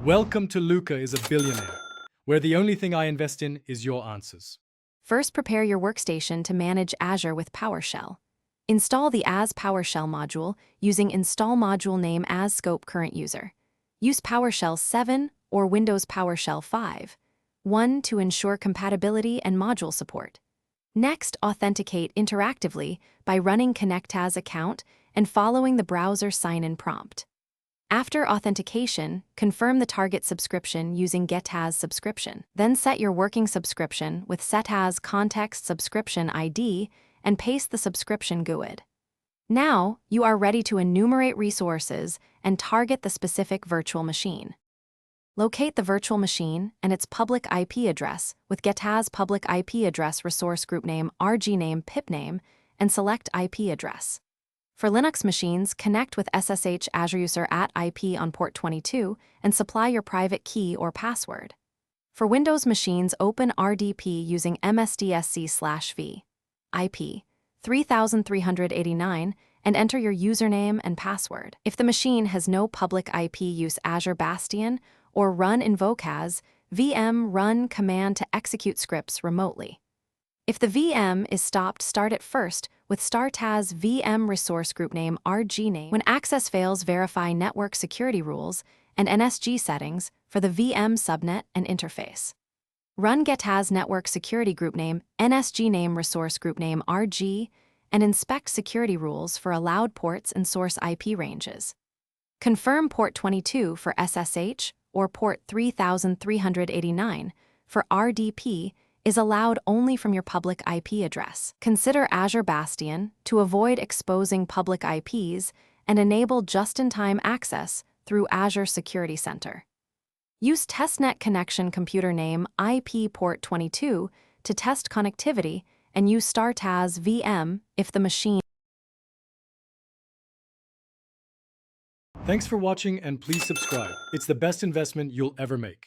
Welcome to Luca is a Billionaire, where the only thing I invest in is your answers. First, prepare your workstation to manage Azure with Powershell. Install the As Powershell module using install module name as scope current user. Use PowerShell 7 or Windows PowerShell 5.1 to ensure compatibility and module support. Next, authenticate interactively by running ConnectAz account and following the browser sign-in prompt. After authentication, confirm the target subscription using GetAz subscription. Then set your working subscription with SetAz context subscription ID and paste the subscription GUID. Now, you are ready to enumerate resources and target the specific virtual machine. Locate the virtual machine and its public IP address with GetAz public IP address resource group name, RG name, pip name, and select IP address. For Linux machines, connect with SSH Azure user at IP on port 22 and supply your private key or password. For Windows machines, open RDP using msdsc/v IP 3389 and enter your username and password. If the machine has no public IP, use Azure Bastion or run Invocaz VM run command to execute scripts remotely. If the VM is stopped, start it first with startaz VM resource group name RG name. When access fails, verify network security rules and NSG settings for the VM subnet and interface. Run getaz network security group name NSG name resource group name RG and inspect security rules for allowed ports and source IP ranges. Confirm port 22 for SSH or port 3389 for RDP is allowed only from your public IP address. Consider Azure Bastion to avoid exposing public IPs and enable just-in-time access through Azure Security Center. Use testnet connection computer name IP port 22 to test connectivity and use startaz VM if the machine. Thanks for watching and please subscribe. It's the best investment you'll ever make.